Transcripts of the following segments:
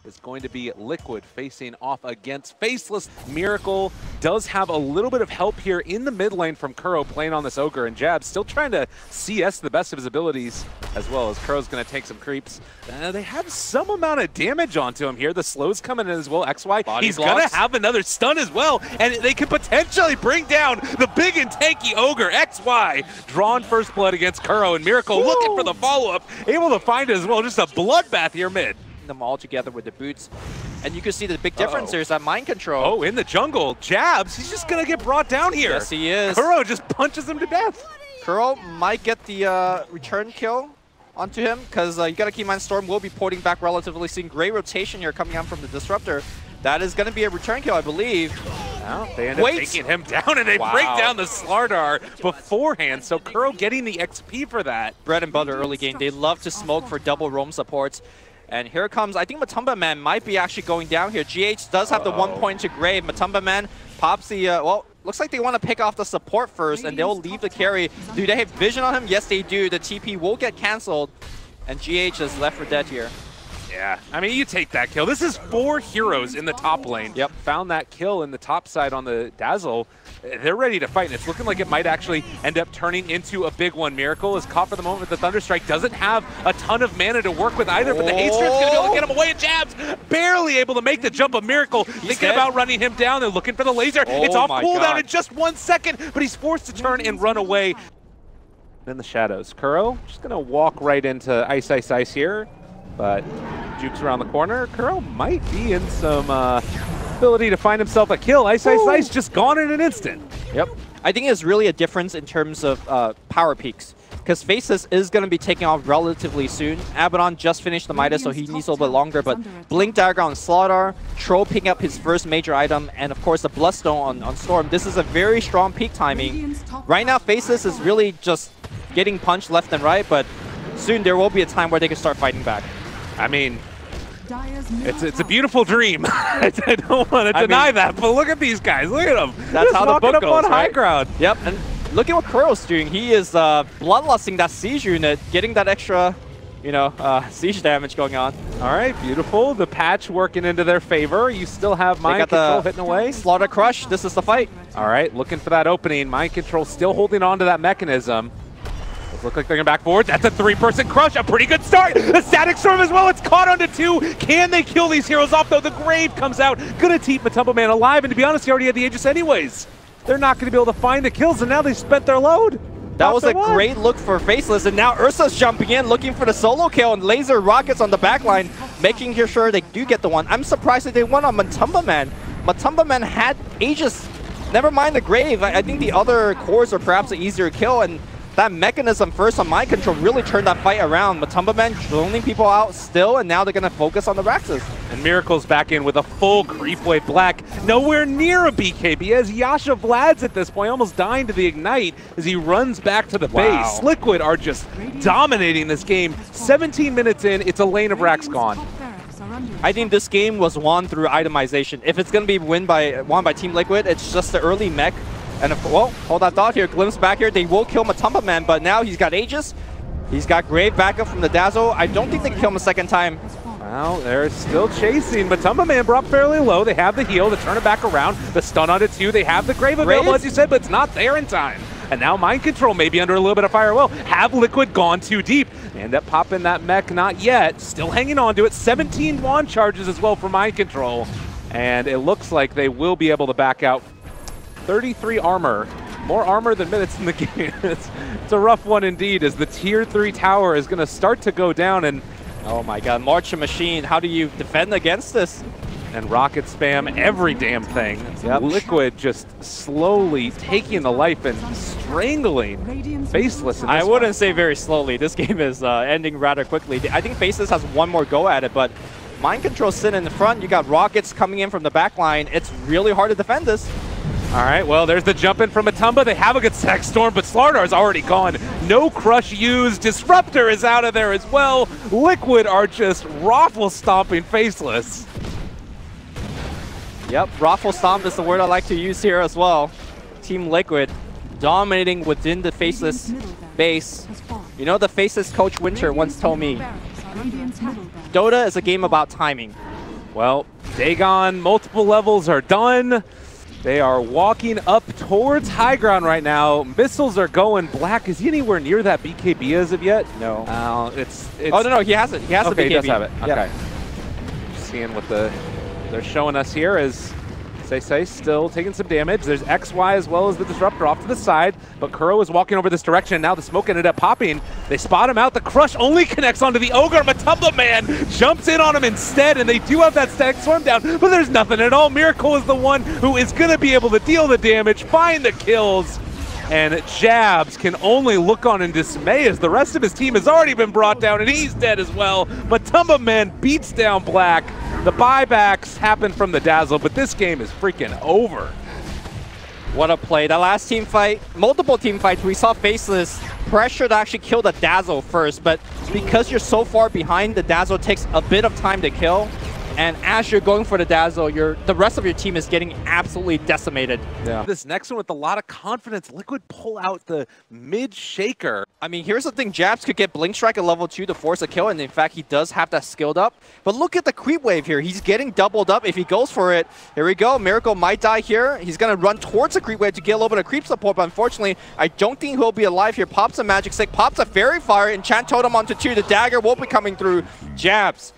is going to be Liquid facing off against Faceless. Miracle does have a little bit of help here in the mid lane from Kuro playing on this Ogre, and Jab still trying to CS the best of his abilities, as well as Kuro's going to take some creeps. They have some amount of damage onto him here. The slow's coming in as well. XY, Body he's going to have another stun as well, and they could potentially bring down the big and tanky Ogre. XY drawn first blood against Kuro, and Miracle looking for the follow-up, able to find it as well. Just a bloodbath here mid. Them all together with the boots. And you can see the big difference here is that mind control. Oh, in the jungle. Jabs, he's just going to get brought down here. Yes, he is. Kuro just punches him to death. Kuro might get the return kill onto him, because you got to keep in mind Storm will be porting back relatively soon. Great rotation here coming out from the Disruptor. That is going to be a return kill, I believe. Well, they end up taking him down, and they break down the StarLadder beforehand, so Kuro getting the XP for that. Bread and butter early game. They love to smoke for double roam supports. And here comes, I think Matumba Man might be actually going down here. GH does have the 1 point to Grave. Matumba Man pops the, well, looks like they want to pick off the support first, and they'll leave the carry. Do they have vision on him? Yes, they do. The TP will get canceled, and GH is left for dead here. Yeah, I mean, you take that kill. This is 4 heroes in the top lane. Yep, found that kill in the top side on the Dazzle. They're ready to fight, and it's looking like it might actually end up turning into a big one. Miracle is caught for the moment with the Thunderstrike. Doesn't have a ton of mana to work with either, but the Haste Strip's going to be able to get him away, and Jabs barely able to make the jump of Miracle. Thinking about running him down. They're looking for the laser. It's off cooldown in just 1 second, but he's forced to turn and run away. In the shadows, Kuro just going to walk right into Ice, Ice, Ice here. But Juke's around the corner. Kuro might be in some ability to find himself a kill. Ice, Ice, Ice just gone in an instant. Yep. I think it's really a difference in terms of power peaks, because Faceless is going to be taking off relatively soon. Abaddon just finished the Midas, so he needs a little bit longer. But Blink Dagger on StarLadder, Troll picking up his first major item, and of course the Bloodstone on Storm. This is a very strong peak timing. Right now, Faceless is really just getting punched left and right, but soon there will be a time where they can start fighting back. I mean, it's a beautiful dream. I don't want to deny that, but look at these guys. Look at them. That's how the book up goes, on high ground. Yep, and look at what Kuro's doing. He is bloodlusting that siege unit, getting that extra, you know, siege damage going on. All right, beautiful. The patch working into their favor. You still have Mind Control hitting away. Slaughter Crush. This is the fight. All right, looking for that opening. Mind Control still holding on to that mechanism. Look like they're going back forward. That's a 3-person crush. A pretty good start. The Static Storm as well. It's caught onto 2. Can they kill these heroes off, though? The Grave comes out. Going to keep Matumba Man alive. And to be honest, he already had the Aegis anyways. They're not going to be able to find the kills, and now they've spent their load. That was a great look for Faceless, and now Ursa's jumping in, looking for the solo kill, and laser rockets on the backline, making sure they do get the one. I'm surprised that they won on Matumba Man. Matumba Man had Aegis. Never mind the Grave. I think the other cores are perhaps an easier kill, and that mechanism first on Mind Control really turned that fight around. Matumba Man droning people out still, and now they're going to focus on the Raxes. And Miracle's back in with a full creep wave. Black nowhere near a BKB as Yasha Vlad's at this point, almost dying to the Ignite as he runs back to the base. Liquid are just dominating this game. 17 minutes in, it's a lane of Rax gone. I think this game was won through itemization. If it's going to be won by Team Liquid, it's just the early mech. And well, hold that thought here. Glimpse back here. They will kill Matumba Man, but now he's got Aegis. He's got Grave backup from the Dazzle. I don't think they can kill him a second time. Well, they're still chasing. Matumba Man brought fairly low. They have the heal to turn it back around. The stun on it too. They have the Grave available, as you said, but it's not there in time. And now Mind Control may be under a little bit of fire. Well, have Liquid gone too deep? They end up popping that mech, not yet. Still hanging on to it. 17 wand charges as well for Mind Control. And it looks like they will be able to back out. 33 armor. More armor than minutes in the game. It's a rough one indeed, as the tier 3 tower is going to start to go down. And oh my god, March Machine, how do you defend against this? And rocket spam every damn thing. Yep. Liquid just slowly taking the life and strangling Faceless. I wouldn't say very slowly. This game is ending rather quickly. I think Faceless has one more go at it, but Mind Control sitting in the front. You got rockets coming in from the back line. It's really hard to defend this. All right, well, there's the jump in from Matumba. They have a good Static Storm, but StarLadder's already gone. No crush used. Disruptor is out of there as well. Liquid are just Rofl stomping Faceless. Yep, Rofl stomp is the word I like to use here as well. Team Liquid dominating within the Faceless base. You know, the Faceless coach Winter once told me, Dota is a game about timing. Well, Dagon, multiple levels are done. They are walking up towards high ground right now. Missiles are going. Black, is he anywhere near that BKB as of yet? No. It's oh, no, he has it. He has the BKB. Okay, he does have it. Yep. Okay. Seeing what they're showing us here is Say still taking some damage. There's XY as well as the Disruptor off to the side, but Kuro is walking over this direction. Now the smoke ended up popping. They spot him out. The Crush only connects onto the Ogre. Matumba Man jumps in on him instead, and they do have that static swarm down, but there's nothing at all. Miracle is the one who is going to be able to deal the damage, find the kills, and Jabs can only look on in dismay as the rest of his team has already been brought down, and he's dead as well. Matumba Man beats down Black. The buybacks happen from the Dazzle, but this game is freaking over. What a play. The last team fight, multiple team fights, we saw Faceless pressure to actually kill the Dazzle first, but because you're so far behind, the Dazzle takes a bit of time to kill. And as you're going for the Dazzle, the rest of your team is getting absolutely decimated. Yeah. This next one with a lot of confidence, Liquid pull out the mid shaker. I mean, here's the thing, Jabs could get Blink Strike at level 2 to force a kill, and in fact, he does have that skilled up. But look at the creep wave here. He's getting doubled up if he goes for it. Here we go. Miracle might die here. He's going to run towards the creep wave to get a little bit of creep support, but unfortunately, I don't think he'll be alive here. Pops a Magic Stick, pops a Fairy Fire, Enchant Totem onto 2. The dagger won't be coming through. Jabs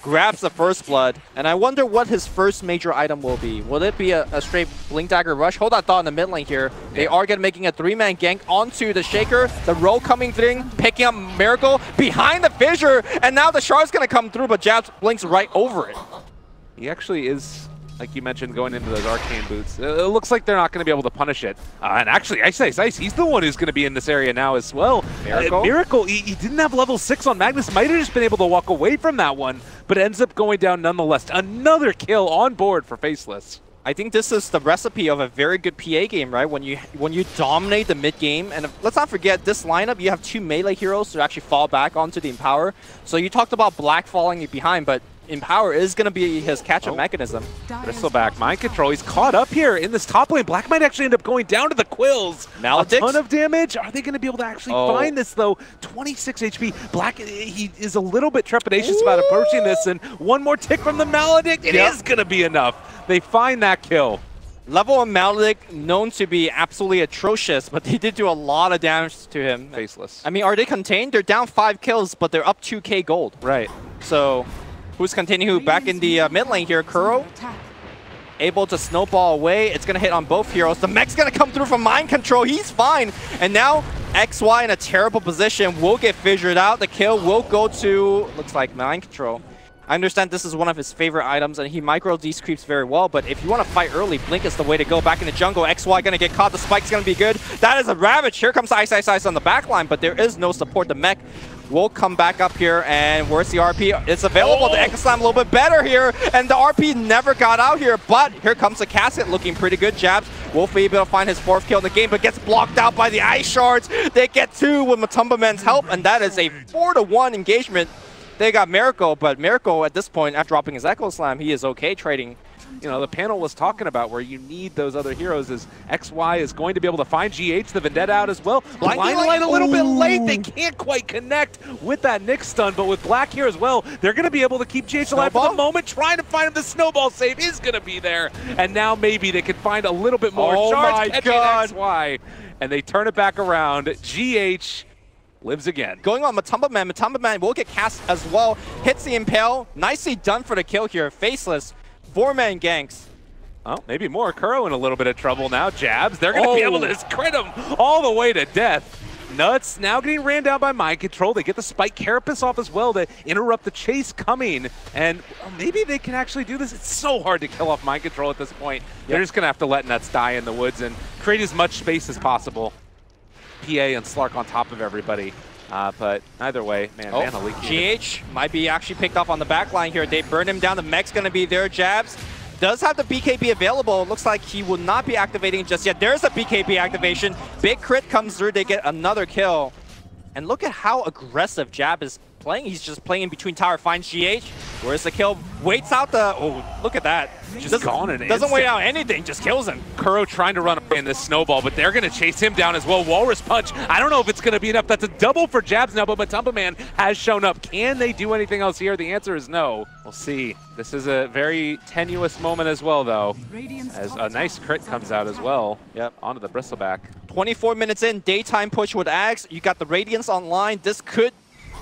grabs the first blood, and I wonder what his first major item will be. Will it be a straight Blink Dagger rush? Hold that thought in the mid lane here. They are making a 3-man gank onto the Shaker. The roll coming through, picking up Miracle behind the Fissure, and now the Shard's going to come through, but Jabs blinks right over it. He actually is, like you mentioned, going into those arcane boots. It looks like they're not going to be able to punish it. And actually, Ice, he's the one who's going to be in this area now as well. Miracle, he didn't have level 6 on Magnus. Might have just been able to walk away from that one, but ends up going down nonetheless. Another kill on board for Faceless. I think this is the recipe of a very good PA game, right? When you dominate the mid game, and let's not forget this lineup. You have 2 melee heroes to actually fall back onto the Empower. So you talked about Black falling behind, but Empower is going to be his catch-up mechanism. Bristleback, mind control. He's caught up here in this top lane. Black might actually end up going down to the Quills. Maledicts. A ton of damage. Are they going to be able to actually find this, though? 26 HP. Black, he is a little bit trepidatious about approaching this, and one more tick from the Maledict. It is going to be enough. They find that kill. Level of Maledict known to be absolutely atrocious, but they did do a lot of damage to him. Faceless. I mean, are they contained? They're down 5 kills, but they're up 2k gold. Right. So who's containing who? Back in the mid lane here, Kuro able to snowball away. It's going to hit on both heroes. The mech's going to come through from mind control. He's fine. And now XY in a terrible position will get fissured out. The kill will go to, looks like, mind control. I understand this is one of his favorite items, and he micro these creeps very well, but if you want to fight early, Blink is the way to go. Back in the jungle, XY going to get caught. The spike's going to be good. That is a Ravage. Here comes Ice on the back line, but there is no support. The mech will come back up here, and where's the RP? It's available. The Echo Slam a little bit better here, and the RP never got out here, but here comes the Casket looking pretty good. Jabs will be able to find his 4th kill in the game, but gets blocked out by the Ice Shards. They get 2 with Matumba Man's help, and that is a 4-to-1 engagement. They got Miracle, but Miracle at this point, after dropping his Echo Slam, he is okay trading. You know, the panel was talking about where you need those other heroes as XY is going to be able to find GH, the Vendetta out as well. Blind Light a little bit late. They can't quite connect with that Nyx stun, but with Black here as well, they're going to be able to keep GH alive for the moment. Trying to find him. The snowball save is going to be there. And now maybe they can find a little bit more. Charge catching XY. And they turn it back around. GH lives again. Going on Matumba Man. Matumba Man will get cast as well. Hits the Impale. Nicely done for the kill here. Faceless. 4-man ganks. Oh, maybe more. Kuro in a little bit of trouble now. Jabs. They're going to be able to crit him all the way to death. Nuts now getting ran down by mind control. They get the Spike Carapace off as well to interrupt the chase coming. And maybe they can actually do this. It's so hard to kill off mind control at this point. They're just going to have to let Nuts die in the woods and create as much space as possible. PA and Slark on top of everybody. But either way, man, GH might be actually picked off on the back line here. They burn him down. The mech's going to be there. Jabs does have the BKB available. It looks like he will not be activating just yet. There's a BKB activation. Big crit comes through. They get another kill. And look at how aggressive Jab is playing. He's just playing in between tower. Finds GH. Where's the kill? Waits out the... Oh, look at that. Just gone in an Doesn't instant. wait out anything, just kills him. Kuro trying to run away in this snowball, but they're going to chase him down as well. Walrus Punch. I don't know if it's going to be enough. That's a double for Jabs now, but Matumba Man has shown up. Can they do anything else here? The answer is no. We'll see. This is a very tenuous moment as well, though, as a nice crit comes out as well. Yep, onto the Bristleback. 24 minutes in, daytime push with Axe. You got the Radiance online. This could...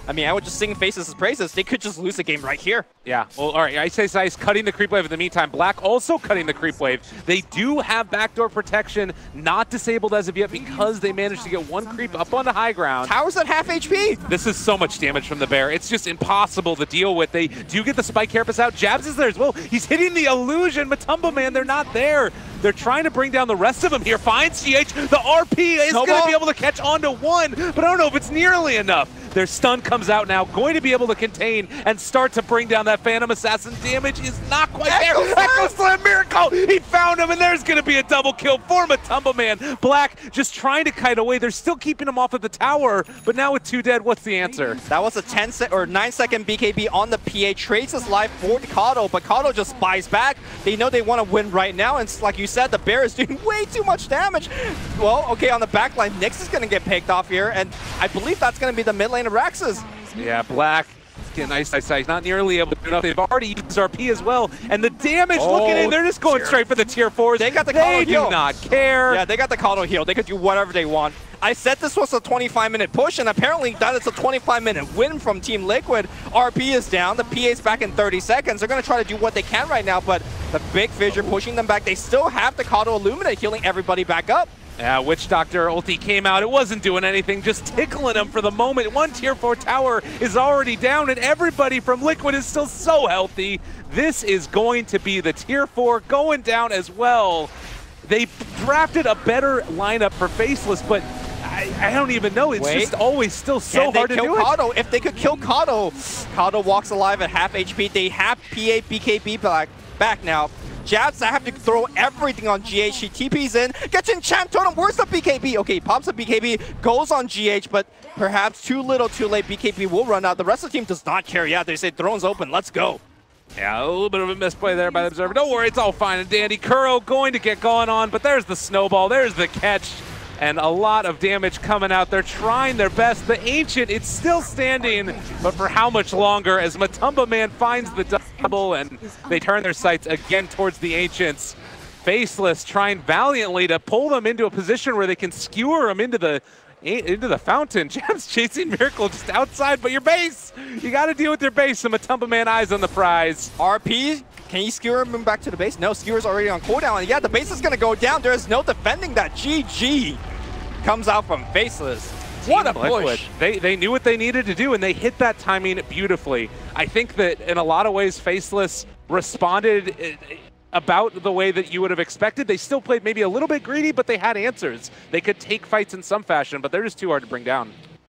I mean, I would just sing Faceless' praises. They could just lose the game right here. Yeah, well, all right, Ice cutting the creep wave in the meantime. Black also cutting the creep wave. They do have backdoor protection, not disabled as of yet because they managed to get one creep up on the high ground. Tower's at half HP. This is so much damage from the Bear. It's just impossible to deal with. They do get the Spike Carapace out. Jabs is there as well. He's hitting the illusion. Matumba Man, they're not there. They're trying to bring down the rest of them here. Finds CH. The RP is going to be able to catch onto one, but I don't know if it's nearly enough. Their stun comes out now, going to be able to contain and start to bring down that Phantom Assassin. Damage is not quite there. Echo Slam Miracle! He found him, and there's going to be a double kill for Matumba Man. Black just trying to kite away. They're still keeping him off at the tower, but now with 2 dead, what's the answer? That was a 9-second BKB on the PA. Trades his life for Kato, but Kato just buys back. They know they want to win right now, and like you said, the Bear is doing way too much damage. Well, okay, on the back line, Nyx is going to get picked off here, and I believe that's going to be the mid lane of Raxus. Yeah, Black getting Ice, not nearly able to do enough. They've already used RP as well, and the damage, look at it, they're just going straight for the tier 4s. They got the Kato heal. They do not care. Yeah, they got the Kato heal. They could do whatever they want. I said this was a 25-minute push, and apparently that is a 25-minute win from Team Liquid. RP is down. The PA's back in 30 seconds. They're going to try to do what they can right now, but the Big Fissure pushing them back. They still have the Kato Illuminate healing everybody back up. Yeah, Witch Doctor ulti came out. It wasn't doing anything, just tickling him for the moment. One tier 4 tower is already down, and everybody from Liquid is still so healthy. This is going to be the tier 4 going down as well. They drafted a better lineup for Faceless, but I don't even know. It's just always still so hard to do Kato? If they could kill Kato, Kato walks alive at half HP. They have PA BKB back now. Jabs, I have to throw everything on GH. He TP's in, gets Enchant Totem. Where's the BKB? Okay, pops the BKB, goes on GH, but perhaps too little, too late. BKB will run out. The rest of the team does not care. Yeah, they say throne's open. Let's go. Yeah, a little bit of a misplay there by the Observer. Don't worry, it's all fine and dandy. Kuro going to get going on, but there's the snowball. There's the catch. And a lot of damage coming out. They're trying their best. The Ancient, it's still standing, but for how much longer as Matumba Man finds the double and they turn their sights again towards the Ancients. Faceless trying valiantly to pull them into a position where they can skewer them into the fountain. Jabs chasing Miracle just outside, but your base! You got to deal with your base, and Matumba Man eyes on the prize. RP, can you skewer him back to the base? No, skewer's already on cooldown. Yeah, the base is going to go down. There's no defending that. GG comes out from Faceless. What a push. They knew what they needed to do, and they hit that timing beautifully. I think that in a lot of ways, Faceless responded about the way that you would have expected. They still played maybe a little bit greedy, but they had answers. They could take fights in some fashion, but they're just too hard to bring down.